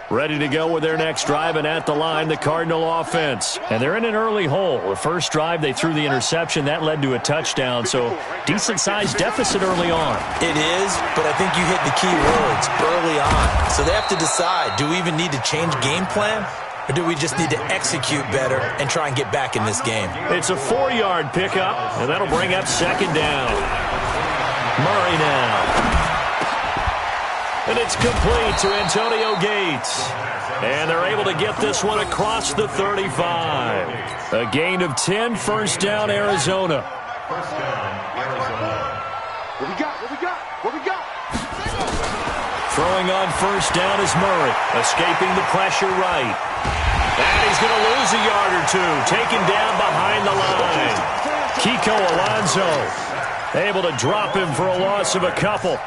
Ready to go with their next drive, and at the line, the Cardinal offense. And they're in an early hole. The first drive, they threw the interception. That led to a touchdown, so decent-sized deficit early on. It is, but I think you hit the key words, early on. So they have to decide, do we even need to change game plan, or do we just need to execute better and try and get back in this game? It's a 4-yard pickup, and that'll bring up second down. Murray now. And it's complete to Antonio Gates. And they're able to get this one across the 35. A gain of 10, first down, Arizona. What we got? Throwing on first down is Murray, escaping the pressure right. And he's going to lose a yard or two, taken down behind the line. Kiko Alonso able to drop him for a loss of a couple.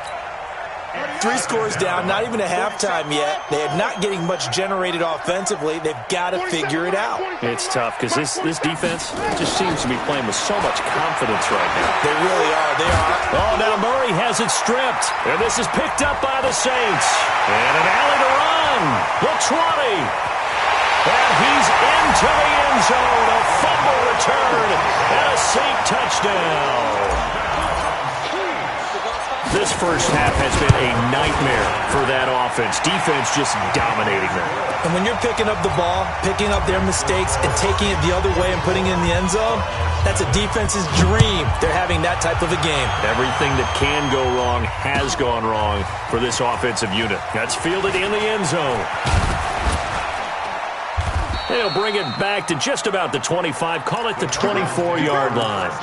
3 scores down, not even a halftime yet. They are not getting much generated offensively. They've got to figure it out. It's tough because this defense just seems to be playing with so much confidence right now. They really are. They are. Oh, now Murray has it stripped. And this is picked up by the Saints. And an alley to run. The 20. And he's into the end zone. A fumble return and a Saint touchdown. This first half has been a nightmare for that offense. Defense just dominating them. And when you're picking up the ball, picking up their mistakes, and taking it the other way and putting it in the end zone, that's a defense's dream. They're having that type of a game. Everything that can go wrong has gone wrong for this offensive unit. That's fielded in the end zone. They'll bring it back to just about the 25. Call it the 24-yard line.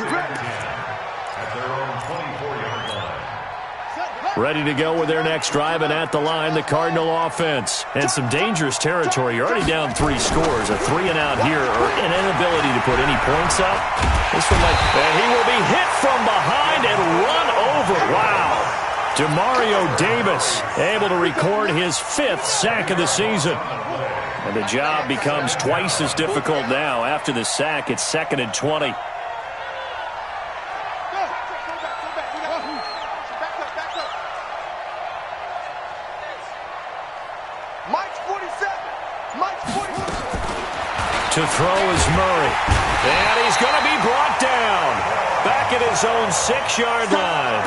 Ready to go with their next drive, and at the line, the Cardinal offense. And some dangerous territory. You're already down 3 scores. A 3-and-out here, or an inability to put any points up. This one and he will be hit from behind and run over. Wow. Demario Davis able to record his 5th sack of the season. And the job becomes twice as difficult now. After the sack, it's 2nd and 20. To throw is Murray. And he's going to be brought down. Back at his own 6-yard line.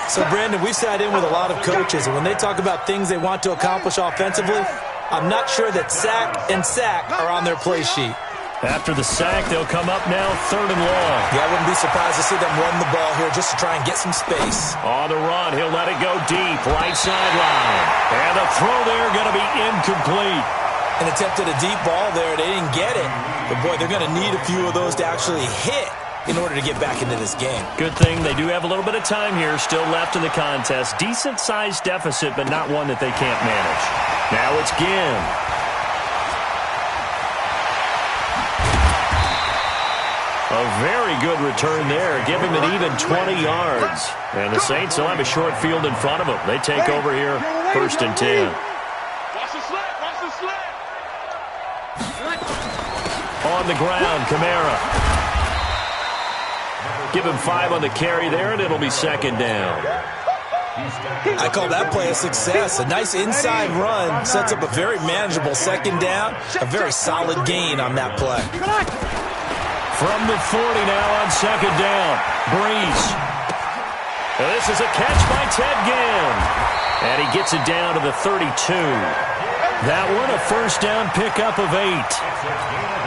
So, Brandon, we've sat in with a lot of coaches, and when they talk about things they want to accomplish offensively, I'm not sure that sack and sack are on their play sheet. After the sack, they'll come up now 3rd and long. Yeah, I wouldn't be surprised to see them run the ball here just to try and get some space. On the run, he'll let it go deep, right sideline. And the throw there going to be incomplete. An attempt at a deep ball there. They didn't get it. But, boy, they're going to need a few of those to actually hit in order to get back into this game. Good thing they do have a little bit of time here still left in the contest. Decent-sized deficit, but not one that they can't manage. Now it's Ginn. A very good return there. Give him an even 20 yards. And the Saints will have a short field in front of them. They take over here, 1st and 10. On the ground, Kamara. Give him 5 on the carry there, and it'll be 2nd down. I call that play a success. A nice inside run sets up a very manageable 2nd down. A very solid gain on that play. From the 40 now on 2nd down. Breeze. And this is a catch by Ted Ginn. And he gets it down to the 32. That one a 1st down pickup of 8.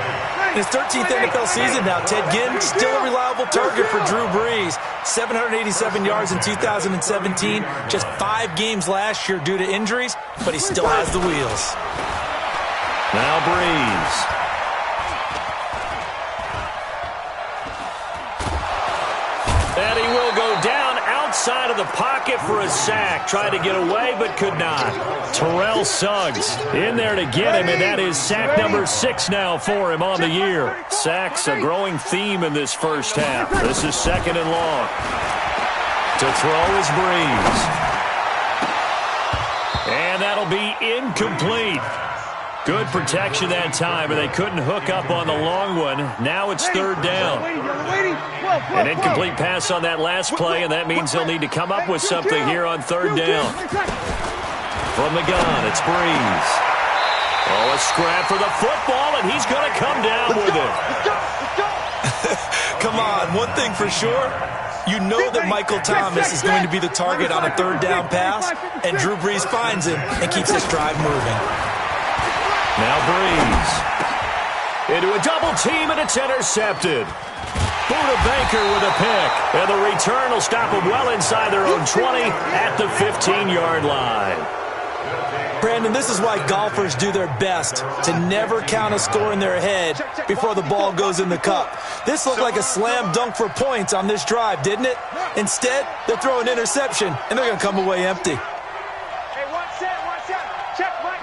His 13th NFL season now, Ted Ginn still a reliable target for Drew Brees. 787 yards in 2017, just 5 games last year due to injuries, but he still has the wheels. Now Brees. And he will go down outside of the pocket for a sack. Tried to get away, but could not. Terrell Suggs in there to get him, and that is sack number 6 now for him on the year. Sacks a growing theme in this first half. This is 2nd and long. To throw is Breeze. And that'll be incomplete. Good protection that time, and they couldn't hook up on the long one. Now it's 3rd down. An incomplete pass on that last play, and that means they'll need to come up with something here on 3rd down. From the gun, it's Breeze. Oh, a scrap for the football, and he's going to come down with it. Let's go! Come on, one thing for sure. You know that Michael Thomas is going to be the target on a third down pass, and Drew Brees finds him and keeps this drive moving. Now Breeze. Into a double team, and it's intercepted. Buda Baker with a pick, and the return will stop them well inside their own 20 at the 15-yard line. Brandon, this is why golfers do their best to never count a score in their head before the ball goes in the cup. This looked like a slam dunk for points on this drive, didn't it? Instead, they're throwing interception, and they're going to come away empty. Hey, one set. Check, Mike.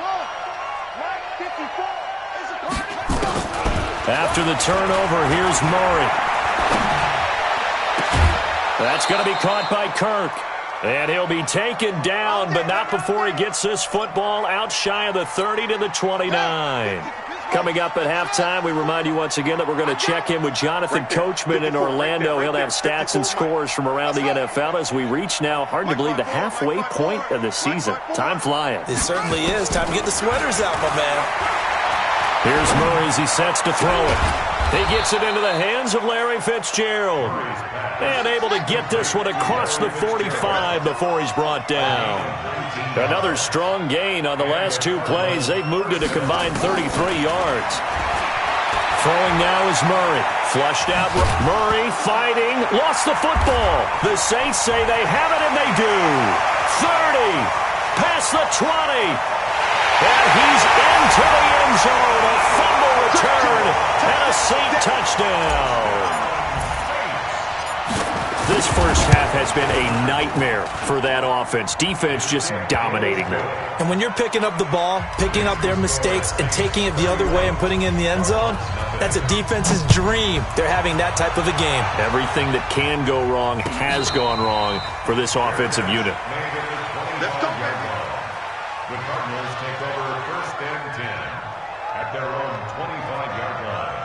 Mike, 54. After the turnover, here's Murray. That's going to be caught by Kirk. And he'll be taken down, but not before he gets this football out shy of the 30 to the 29. Coming up at halftime, we remind you once again that we're going to check in with Jonathan Coachman in Orlando. He'll have stats and scores from around the NFL as we reach now, hard to believe, the halfway point of the season. Time flying. It certainly is. Time to get the sweaters out, my man. Here's Murray as he sets to throw it. He gets it into the hands of Larry Fitzgerald. And able to get this one across the 45 before he's brought down. Another strong gain on the last two plays. They've moved it a combined 33 yards. Throwing now is Murray. Flushed out. Murray fighting. Lost the football. The Saints say they have it, and they do. 30. Past the 20. And he's into the end zone. A fumble return and a Saint touchdown. This first half has been a nightmare for that offense. Defense just dominating them. And when you're picking up the ball, picking up their mistakes, and taking it the other way and putting it in the end zone, that's a defense's dream. They're having that type of a game. Everything that can go wrong has gone wrong for this offensive unit. Let's go. The Cardinals take over first and 10 at their own 25-yard line.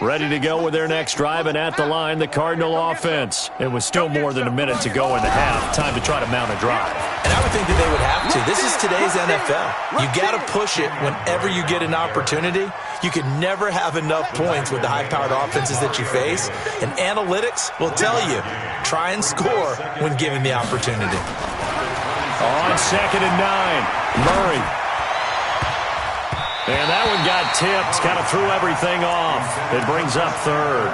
Ready to go with their next drive, and at the line, the Cardinal offense. It was still more than a minute to go in the half. Time to try to mount a drive. And I would think that they would have to. This is today's NFL. You got to push it whenever you get an opportunity. You can never have enough points with the high-powered offenses that you face. And analytics will tell you, try and score when given the opportunity. On 2nd and 9, Murray. And that one got tipped, kind of threw everything off. It brings up 3rd.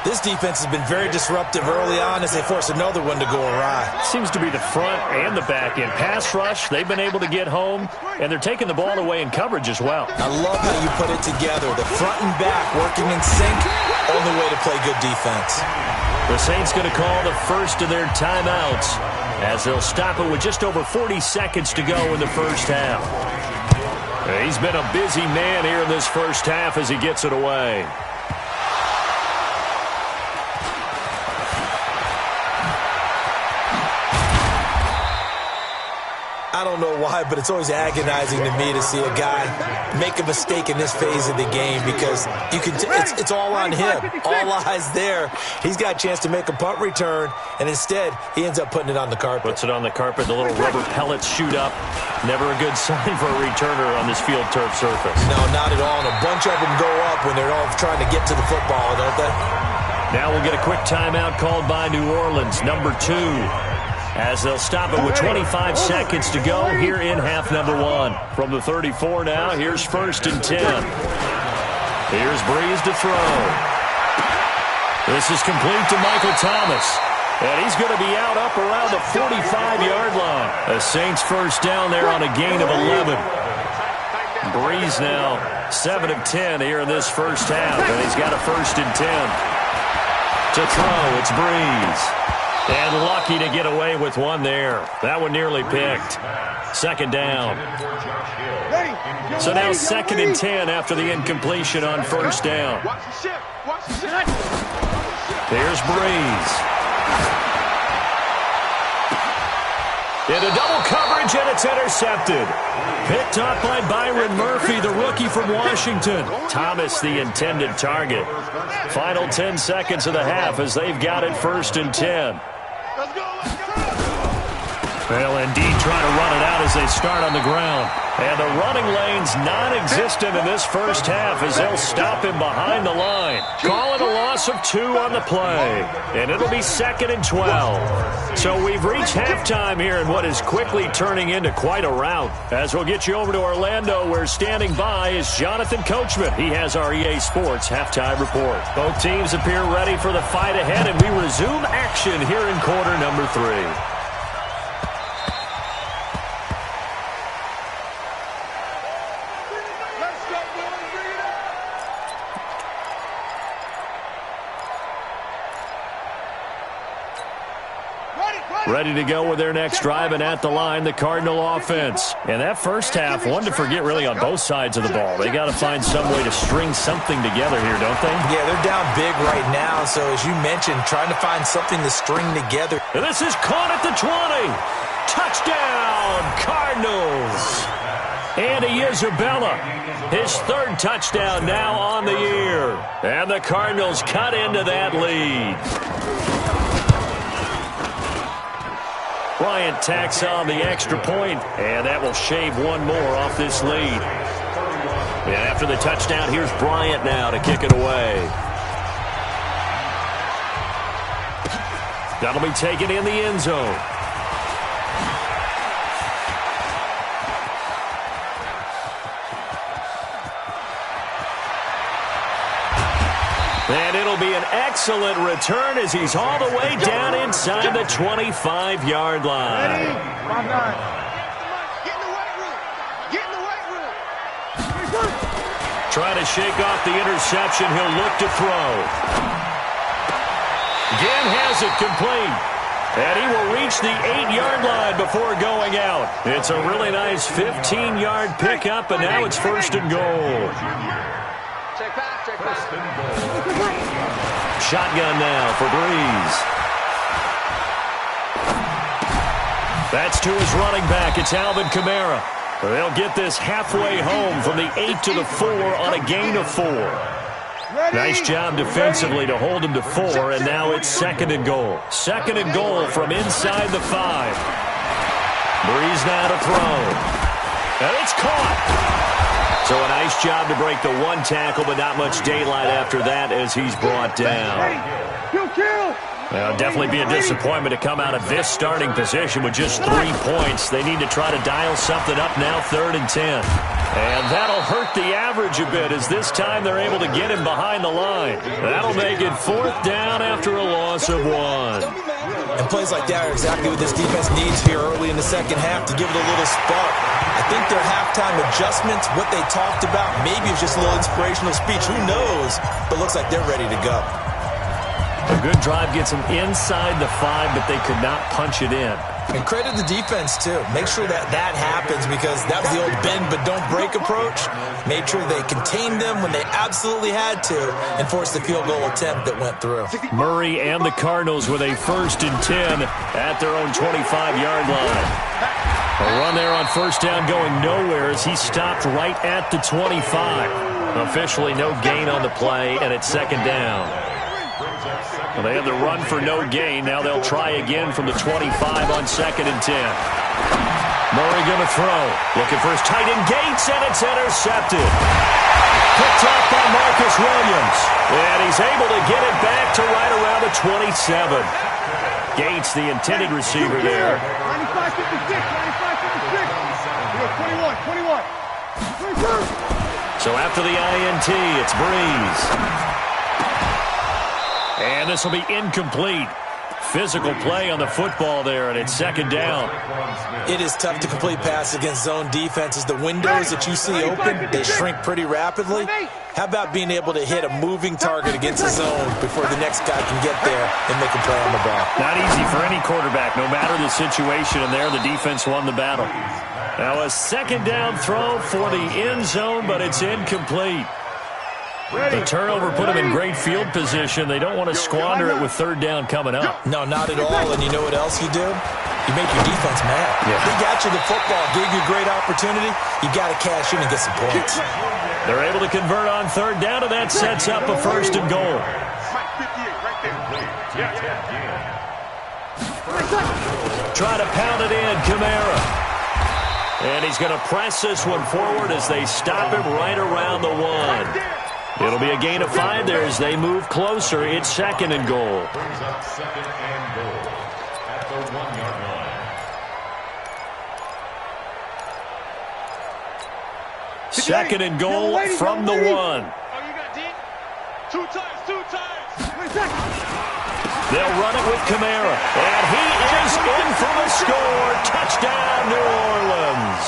This defense has been very disruptive early on as they force another one to go awry. Seems to be the front and the back end. Pass rush, they've been able to get home, and they're taking the ball away in coverage as well. I love how you put it together. The front and back working in sync, only way to play good defense. The Saints going to call the first of their timeouts as they'll stop it with just over 40 seconds to go in the first half. He's been a busy man here in this first half as he gets it away. I don't know why, but it's always agonizing to me to see a guy make a mistake in this phase of the game because you can it's all on him. All eyes there. He's got a chance to make a punt return, and instead he ends up putting it on the carpet. Puts it on the carpet. The little rubber pellets shoot up. Never a good sign for a returner on this field turf surface. No, not at all. And a bunch of them go up when they're all trying to get to the football, don't they? Now we'll get a quick timeout called by New Orleans, number 2. As they'll stop it with 25 seconds to go here in half number 1. From the 34 now, here's 1st and 10. Here's Breeze to throw. This is complete to Michael Thomas. And he's going to be out up around the 45-yard line. The Saints first down there on a gain of 11. Breeze now 7 of 10 here in this first half. And he's got a 1st and 10. To throw, it's Breeze. And lucky to get away with one there. That one nearly picked. 2nd down. So now 2nd and 10 after the incompletion on 1st down. There's Breeze. Into double coverage, and it's intercepted. Picked up by Byron Murphy, the rookie from Washington. Thomas, the intended target. Final 10 seconds of the half as they've got it 1st and 10. They'll indeed try to run it out as they start on the ground. And the running lane's non-existent in this first half as they'll stop him behind the line. Call it a loss of 2 on the play. And it'll be 2nd and 12. So we've reached halftime here in what is quickly turning into quite a rout. As we'll get you over to Orlando, where standing by is Jonathan Coachman. He has our EA Sports halftime report. Both teams appear ready for the fight ahead, and we resume action here in quarter number 3. Ready to go with their next drive, and at the line, the Cardinal offense. And that first half, one to forget really on both sides of the ball. They got to find some way to string something together here, don't they? Yeah, they're down big right now, so as you mentioned, trying to find something to string together. And this is caught at the 20. Touchdown, Cardinals. Andy Isabella, his 3rd touchdown now on the year. And the Cardinals cut into that lead. Bryant tacks on the extra point, and that will shave one more off this lead. And after the touchdown, here's Bryant now to kick it away. That'll be taken in the end zone. And it'll be an excellent return as he's all the way down inside the 25-yard line. Ready? 5-9. Get in the weight room. Get in the weight room. Trying to shake off the interception. He'll look to throw. Again has it complete. And he will reach the 8-yard line before going out. It's a really nice 15-yard pickup, and now it's 1st and goal. Check back, check back. Shotgun now for Breeze. That's to his running back. It's Alvin Kamara. They'll get this halfway home from the 8 to the 4 on a gain of 4. Nice job defensively to hold him to 4, and now it's 2nd and goal. 2nd and goal from inside the 5. Breeze now to throw. And it's caught. So a nice job to break the 1 tackle, but not much daylight after that as he's brought down. Well, definitely be a disappointment to come out of this starting position with just 3 points. They need to try to dial something up now, 3rd and 10. And that'll hurt the average a bit as this time they're able to get him behind the line. That'll make it 4th down after a loss of 1. And plays like that are exactly what this defense needs here early in the second half to give it a little spark. I think their halftime adjustments, what they talked about, maybe it's just a little inspirational speech. Who knows? But looks like they're ready to go. A good drive gets them inside the 5, but they could not punch it in. And credit the defense, too. Make sure that that happens because that was the old bend but don't break approach. Made sure they contained them when they absolutely had to and forced the field goal attempt that went through. Murray and the Cardinals with a 1st and 10 at their own 25-yard line. A run there on 1st down going nowhere as he stopped right at the 25. Officially no gain on the play, and it's 2nd down. Well, they had the run for no gain. Now they'll try again from the 25 on 2nd and 10. Murray going to throw. Looking for his tight end Gates, and it's intercepted. Picked off by Marcus Williams. And he's able to get it back to right around the 27. Gates, the intended receiver there. 95-56, 95-56. 21. So after the INT, it's Breeze. And this will be incomplete. Physical play on the football there, and it's 2nd down. It is tough to complete passes against zone defenses. The windows that you see open, they shrink pretty rapidly. How about being able to hit a moving target against a zone before the next guy can get there and make a play on the ball? Not easy for any quarterback, no matter the situation, and there the defense won the battle. Now a 2nd down throw for the end zone, but it's incomplete. The turnover put them in great field position. They don't want to squander it with third down coming up. No, not at all. And you know what else you do? You make your defense mad. Yeah. They got you the football, gave you a great opportunity. You got to cash in and get some points. They're able to convert on third down, and that sets up a first and goal. Try to pound it in, Kamara. And he's going to press this one forward as they stop him right around the 1. It'll be a gain of 5 there as they move closer. It's second and goal. Brings up second and goal at the 1-yard line. Second and goal from the 1. Oh, you got deep? Two times. They'll run it with Kamara. And he is in for the score. Touchdown, New Orleans.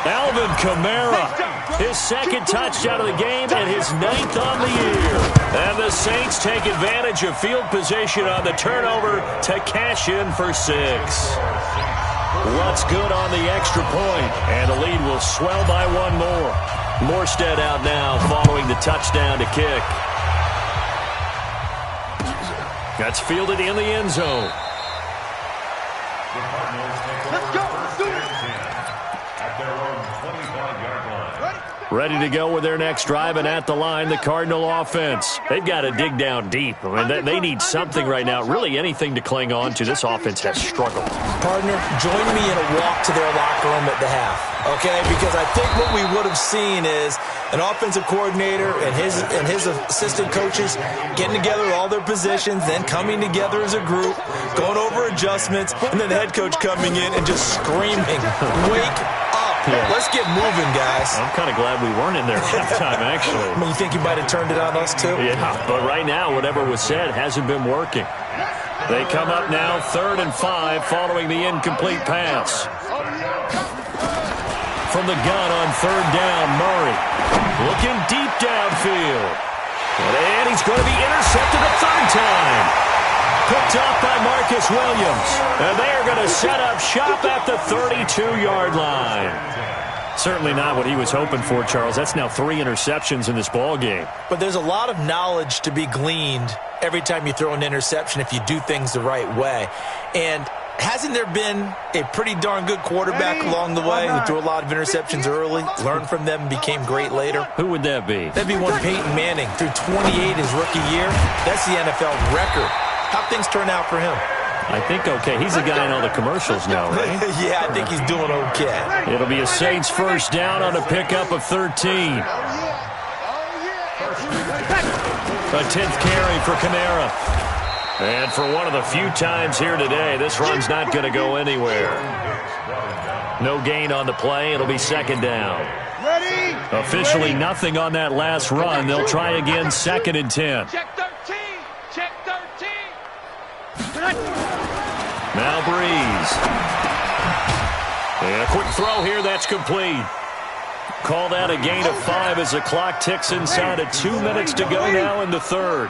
Alvin Kamara, his second touchdown of the game and his 9th on the year. And the Saints take advantage of field position on the turnover to cash in for 6. What's good on the extra point, and the lead will swell by 1 more. Morstead out now following the touchdown to kick. That's fielded in the end zone. The Cardinals take over first and 10 at their own 25-yard line. Ready to go with their next drive, and at the line, the Cardinal offense. They've got to dig down deep. I mean, they need something right now, really anything to cling on to. This offense has struggled. Partner, join me in a walk to their locker room at the half, okay? Because I think what we would have seen is an offensive coordinator and his assistant coaches getting together with all their positions, then coming together as a group, going over adjustments, and then the head coach coming in and just screaming, "Wake up. Yeah. Let's get moving, guys." I'm kind of glad we weren't in there at halftime, actually. I mean, you think you might have turned it on us, too? Yeah, but right now, whatever was said hasn't been working. They come up now 3rd and 5 following the incomplete pass. From the gun on 3rd down, Murray looking deep downfield. And he's going to be intercepted a 3rd time. Picked off by Marcus Williams. And they are going to set up shop at the 32-yard line. Certainly not what he was hoping for, Charles. That's now 3 interceptions in this ball game. But there's a lot of knowledge to be gleaned every time you throw an interception if you do things the right way. And hasn't there been a pretty darn good quarterback along the way who threw a lot of interceptions early, learned from them, and became great later? Who would that be? That'd be one Peyton Manning. Threw 28 his rookie year. That's the NFL record. How'd things turn out for him? I think okay. He's the guy in all the commercials now, right? Yeah, I think he's doing okay. It'll be a Saints first down on a pickup of 13. A 10th carry for Kamara. And for one of the few times here today, this run's not going to go anywhere. No gain on the play. It'll be second down. Officially nothing on that last run. They'll try again, 2nd and 10. Check 13. Check 13. Now Breeze. And a quick throw here. That's complete. Called out a gain of 5 as the clock ticks inside of 2 minutes to go now in the 3rd.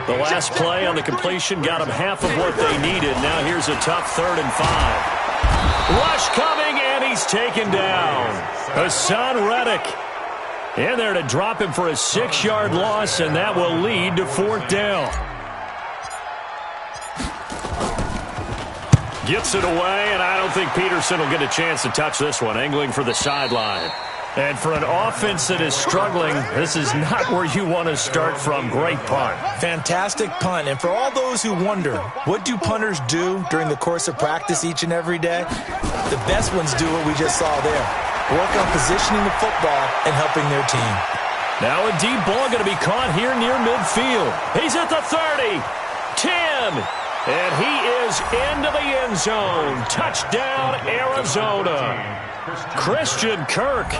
The last play on the completion got them half of what they needed. Now here's a tough 3rd and 5. Rush coming, and he's taken down. Hassan Reddick in there to drop him for a 6-yard loss, and that will lead to 4th down. Gets it away, and I don't think Peterson will get a chance to touch this one. Angling for the sideline. And for an offense that is struggling, this is not where you want to start from. Great punt. Fantastic punt. And for all those who wonder, what do punters do during the course of practice each and every day? The best ones do what we just saw there. Work on positioning the football and helping their team. Now a deep ball going to be caught here near midfield. He's at the 30. 10. And he is into the end zone. Touchdown, Arizona. Christian Kirk,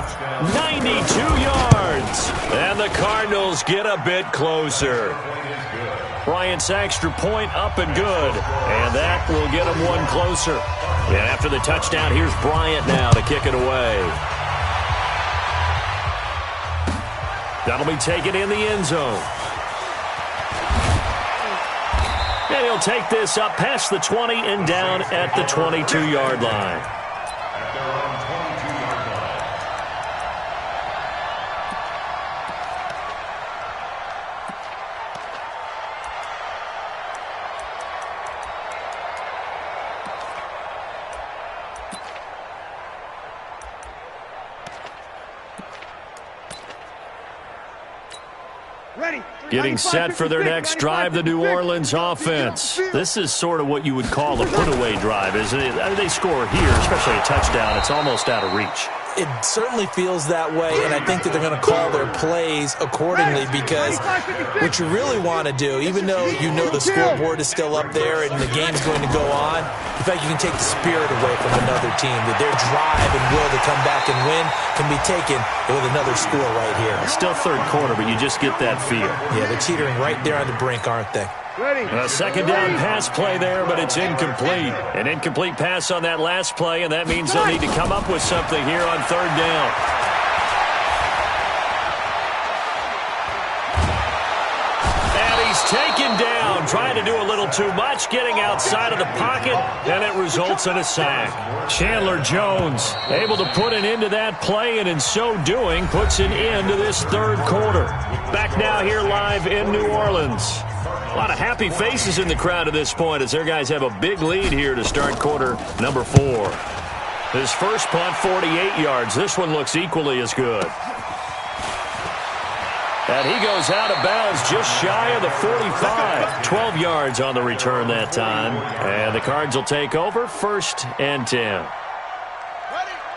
92 yards. And the Cardinals get a bit closer. Bryant's extra point up and good. And that will get him one closer. And after the touchdown, here's Bryant now to kick it away. That'll be taken in the end zone. And he'll take this up past the 20 and down at the 22-yard line. At their own 22-yard Getting set for their next drive, the New Orleans offense. This is sort of what you would call a put-away drive, isn't it? They score here, especially a touchdown. It's almost out of reach. It certainly feels that way, and I think that they're going to call their plays accordingly, because what you really want to do, even though you know the scoreboard is still up there and the game's going to go on, in fact, you can take the spirit away from another team, that their drive and will to come back and win can be taken with another score right here. It's still third quarter, but you just get that feel. Yeah, they're teetering right there on the brink, aren't they? A second down pass play there, but it's incomplete. An incomplete pass on that last play, and that means they'll need to come up with something here on third down. And he's taken down, trying to do a little too much, getting outside of the pocket, and it results in a sack. Chandler Jones able to put an end to that play, and in so doing, puts an end to this third quarter. Back now here live in New Orleans. A lot of happy faces in the crowd at this point as their guys have a big lead here to start quarter number 4. His first punt, 48 yards. This one looks equally as good. And he goes out of bounds just shy of the 45. 12 yards on the return that time. And the Cards will take over, 1st and 10.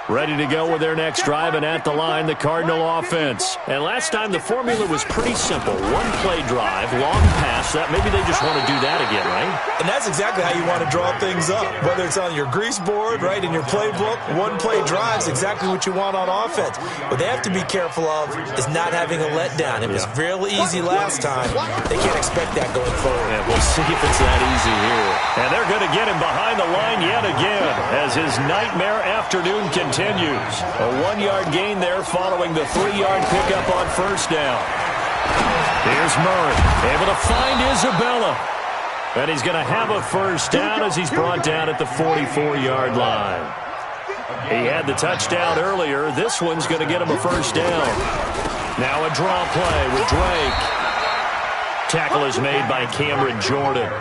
Ready to go with their next drive, and at the line, the Cardinal offense. And last time, the formula was pretty simple. One-play drive, long pass. That maybe they just want to do that again, right? And that's exactly how you want to draw things up. Whether it's on your grease board, right, in your playbook, one-play drive is exactly what you want on offense. What they have to be careful of is not having a letdown. It was real easy last time. They can't expect that going forward. And we'll see if it's that easy here. And they're going to get him behind the line yet again as his nightmare afternoon continues. A 1-yard gain there following the 3-yard pickup on first down. Here's Murray, able to find Isabella. And he's going to have a first down as he's brought down at the 44-yard line. He had the touchdown earlier. This one's going to get him a first down. Now a draw play with Drake. Tackle is made by Cameron Jordan.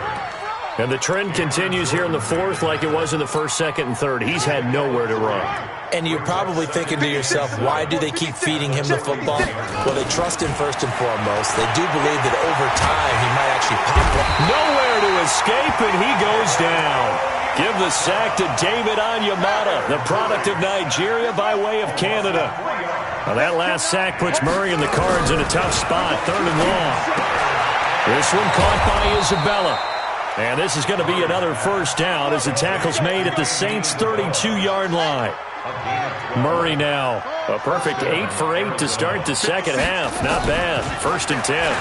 And the trend continues here in the 4th like it was in the 1st, 2nd, and 3rd. He's had nowhere to run. And you're probably thinking to yourself, why do they keep feeding him the football? Well, they trust him first and foremost. They do believe that over time he might actually pop up. Nowhere to escape, and he goes down. Give the sack to David Onyemata, the product of Nigeria by way of Canada. Now that last sack puts Murray and the Cards in a tough spot, 3rd and long. This one caught by Isabella. And this is going to be another first down as the tackle's made at the Saints' 32-yard line. Murray now, a perfect 8 for 8 to start the second half. Not bad. 1st and 10.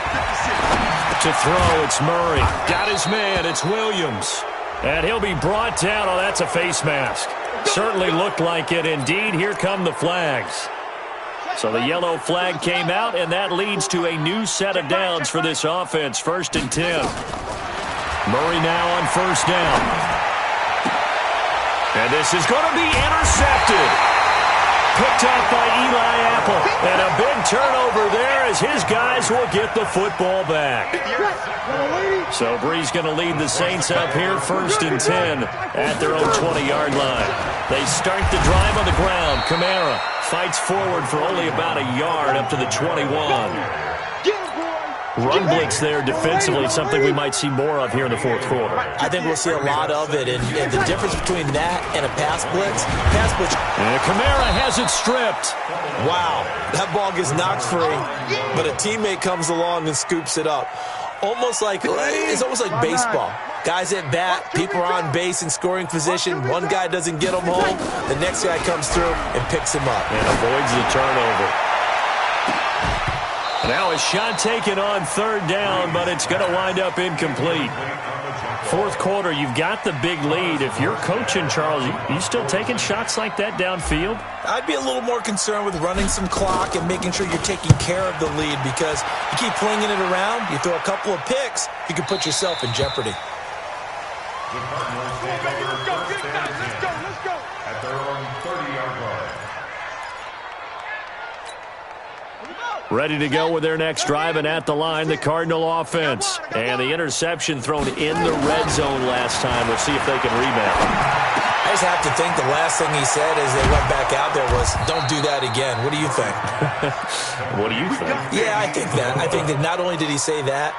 To throw, it's Murray. Got his man, it's Williams. And he'll be brought down. Oh, that's a face mask. Certainly looked like it. Indeed, here come the flags. So the yellow flag came out, and that leads to a new set of downs for this offense. 1st and 10. Murray now on first down. And this is going to be intercepted. Picked up by Eli Apple. And a big turnover there as his guys will get the football back. So Bree's going to lead the Saints up here, 1st and 10 at their own 20-yard line. They start the drive on the ground. Kamara fights forward for only about a yard up to the 21. Run blitz there defensively, something we might see more of here in the 4th quarter. I think we'll see a lot of it, and the difference between that and a pass blitz. And Kamara has it stripped. Wow, that ball gets knocked free, but a teammate comes along and scoops it up. It's almost like baseball. Guys at bat, people are on base in scoring position. One guy doesn't get him home, the next guy comes through and picks him up. And avoids the turnover. Now a shot taken on 3rd down, but it's going to wind up incomplete. 4th quarter, you've got the big lead. If you're coaching, Charles, you still taking shots like that downfield? I'd be a little more concerned with running some clock and making sure you're taking care of the lead, because you keep flinging it around, you throw a couple of picks, you can put yourself in jeopardy. The Cardinals take over 1st and 10 at their own 30-yard line. Ready to go with their next drive, and at the line, the Cardinal offense. And the interception thrown in the red zone last time. We'll see if they can rebound. I just have to think the last thing he said as they went back out there was, don't do that again. What do you think? What do you think? Yeah, I think that. I think that not only did he say that,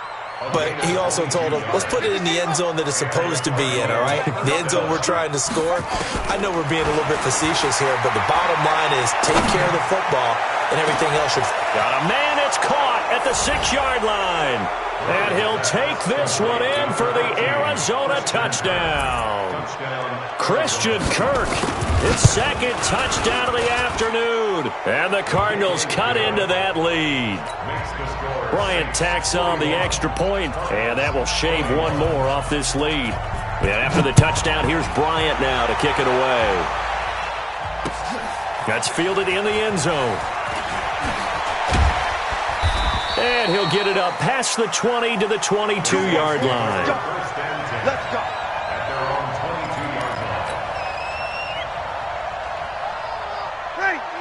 but he also told him, let's put it in the end zone that it's supposed to be in, all right? The end zone we're trying to score. I know we're being a little bit facetious here, but the bottom line is take care of the football and everything else should... Got a man, it's caught at the 6-yard line. And he'll take this one in for the Arizona touchdown. Christian Kirk, his second touchdown of the afternoon. And the Cardinals cut into that lead. Bryant tacks on the extra point, and that will shave one more off this lead. And after the touchdown, here's Bryant now to kick it away. That's fielded in the end zone. And he'll get it up past the 20 to the 22-yard line. Let's go.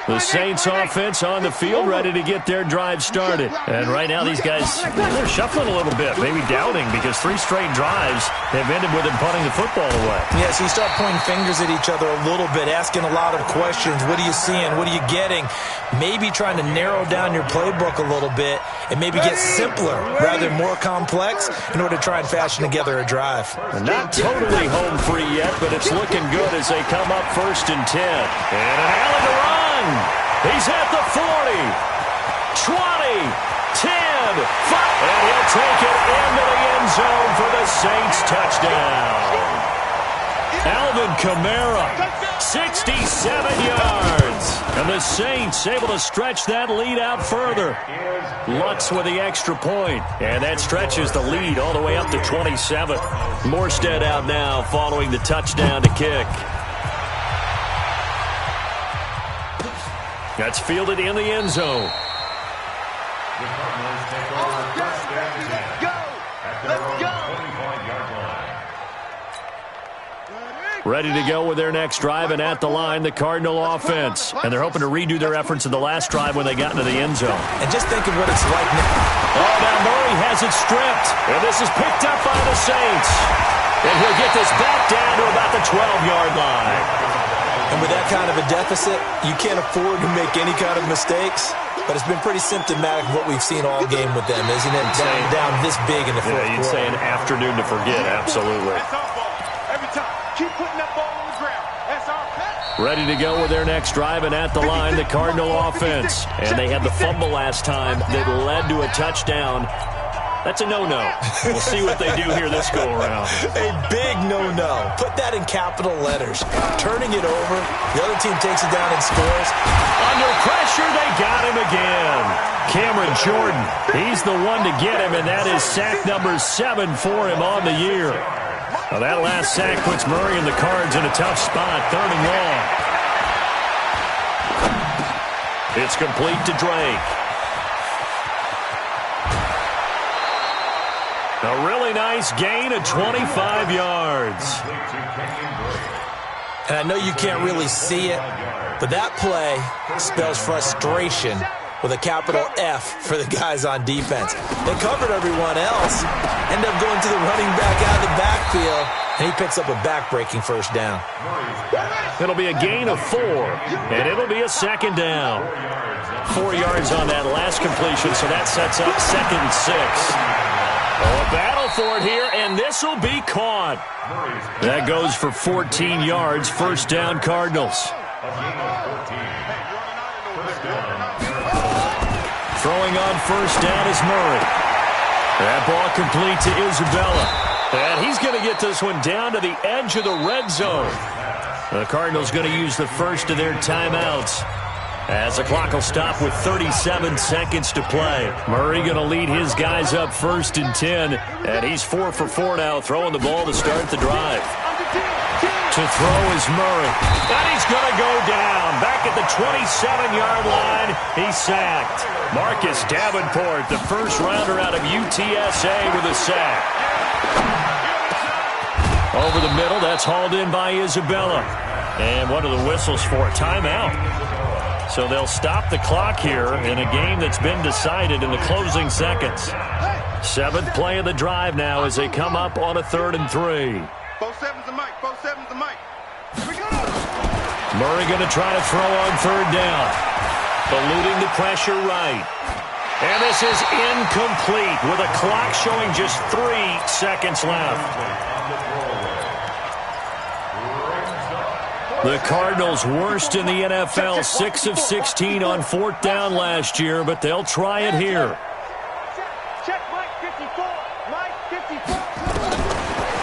The Saints offense on the field, ready to get their drive started. And right now these guys, they're shuffling a little bit, maybe doubting, because 3 straight drives have ended with them punting the football away. Yeah, so you start pointing fingers at each other a little bit, asking a lot of questions. What are you seeing? What are you getting? Maybe trying to narrow down your playbook a little bit and maybe get simpler rather than more complex in order to try and fashion together a drive. And not totally home free yet, but it's looking good as they come up 1st and 10. And an alley to run. He's at the 40, 20, 10, 5, and he'll take it into the end zone for the Saints touchdown. Alvin Kamara, 67 yards. And the Saints able to stretch that lead out further. Lutz with the extra point, and that stretches the lead all the way up to 27. Morstead out now following the touchdown to kick. That's fielded in the end zone. The Cardinals take over first and 10 at their own 25-yard line. Ready to go with their next drive, and at the line, the Cardinal offense. And they're hoping to redo their efforts in the last drive when they got into the end zone. And just think of what it's like now. Oh, now Murray has it stripped. And this is picked up by the Saints. And he'll get this back down to about the 12-yard line. And with that kind of a deficit, you can't afford to make any kind of mistakes. But it's been pretty symptomatic of what we've seen all game with them, isn't it? Down this big in the fourth quarter. You'd say an afternoon to forget, absolutely. That's our ball. Every time. Keep putting that ball on the ground. That's our play. Ready to go with their next drive, and at the line, the Cardinal offense. And they had the fumble last time that led to a touchdown. That's a no-no. We'll see what they do here this go-around. A big no-no. Put that in capital letters. Turning it over, the other team takes it down and scores. Under pressure, they got him again. Cameron Jordan, he's the one to get him, and that is sack number 7 for him on the year. Now that last sack puts Murray and the Cards in a tough spot, 3rd and long. It's complete to Drake. A really nice gain of 25 yards. And I know you can't really see it, but that play spells frustration with a capital F for the guys on defense. They covered everyone else, end up going to the running back out of the backfield, and he picks up a back-breaking 1st down. It'll be a gain of 4, and it'll be a 2nd down. 4 yards on that last completion, so that sets up 2nd and 6. Oh, a battle for it here, and this will be caught. That goes for 14 yards, 1st down Cardinals. Throwing on 1st down is Murray. That ball complete to Isabella. And he's going to get this one down to the edge of the red zone. The Cardinals going to use the first of their timeouts, as the clock will stop with 37 seconds to play. Murray going to lead his guys up 1st and 10. And he's 4 for 4 now, throwing the ball to start the drive. To throw is Murray. And he's going to go down. Back at the 27-yard line, he's sacked. Marcus Davenport, the first rounder out of UTSA, with a sack. Over the middle, that's hauled in by Isabella. And what are the whistles for? Timeout. So they'll stop the clock here in a game that's been decided in the closing seconds. 7th play of the drive now as they come up on a 3rd and 3. 4-7's the mic. 4-7's the mic. Murray going to try to throw on third down. Eluding the pressure right. And this is incomplete with a clock showing just 3 seconds left. The Cardinals worst in the NFL, 6 of 16 on fourth down last year, but they'll try it here. Check Mike 54. Mike 54.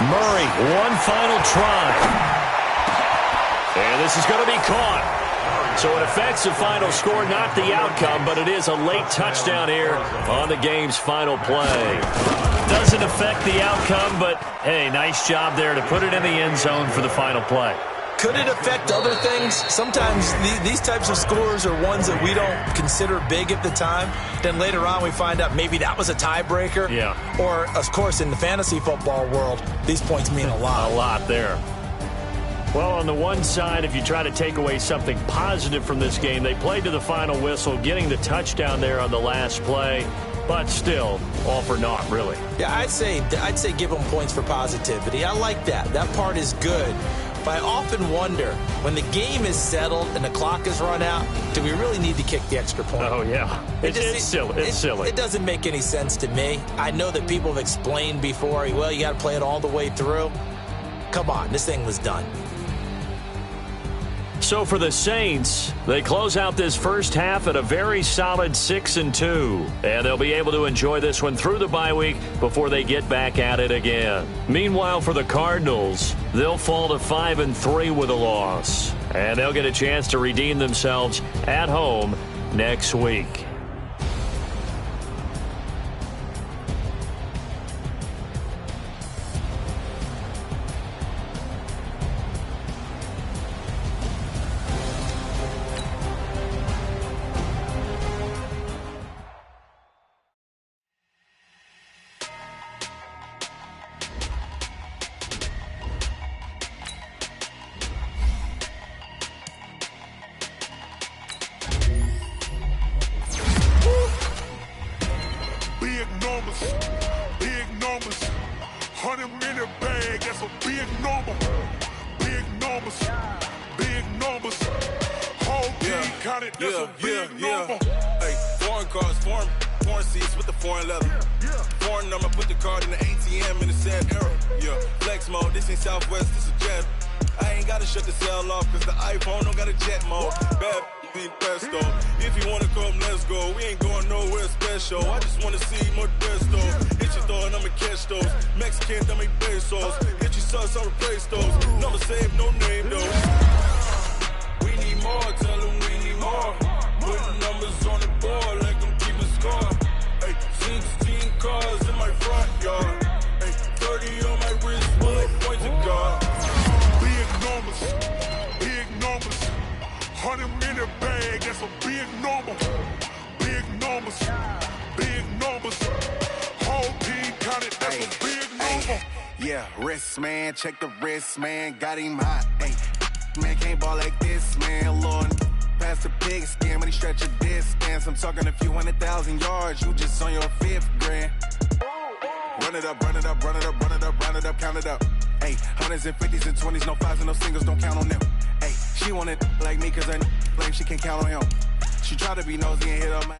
Murray, one final try. And this is going to be caught. So it affects the final score, not the outcome, but it is a late touchdown here on the game's final play. Doesn't affect the outcome, but hey, nice job there to put it in the end zone for the final play. Could it affect other things? Sometimes these types of scores are ones that we don't consider big at the time. Then later on we find out maybe that was a tiebreaker. Yeah. Or, of course, in the fantasy football world, these points mean a lot. A lot there. Well, on the one side, if you try to take away something positive from this game, they played to the final whistle, getting the touchdown there on the last play. But still, all for naught, really. Yeah, I'd say give them points for positivity. I like that. That part is good. But I often wonder, when the game is settled and the clock is run out, do we really need to kick the extra point? Oh, yeah. It's silly. It's silly. It doesn't make any sense to me. I know that people have explained before, well, you got to play it all the way through. Come on, this thing was done. So for the Saints, they close out this first half at a very solid 6-2. And they'll be able to enjoy this one through the bye week before they get back at it again. Meanwhile, for the Cardinals, they'll fall to 5-3 with a loss. And they'll get a chance to redeem themselves at home next week. Big numbers, 100-minute bag, that's a big number. Big numbers, whole team counted, that's a big number. Hey, foreign cars, foreign seats with the foreign leather. Foreign number, put the card in the ATM in the sad era. Yeah, flex mode, this ain't Southwest, this is jet. I ain't gotta shut the cell off, cause the iPhone don't got a jet mode. Bad be pesto. If you wanna come, let's go. We ain't going nowhere special. I just wanna see more Modesto. Hit your thought, I'ma catch those. Mexican, dummy pesos. Hit your sauce, I'll replace those. Number save, no name though. We need more, tell them we need more. Putting numbers on the board like I'm keeping score. Hey, 16 cars in my front yard. Hey, 30 on my wrist, bullet points of God. Big numbers, 100-minute bag, that's a big number. Big numbers, whole team counted, that's a big number. Yeah, wrist man, check the wrist man, got him hot. Hey, man can't ball like this, man. Lord, past the pig skin when he stretch a distance. I'm talking a few 100,000 yards, you just on your 5th grand. Run it up, count it up. Hey, hundreds and 50s and 20s, no 5s and no singles, don't count on them. Hey, she want it like me cause her claim she can't count on him. She try to be nosy and hit up my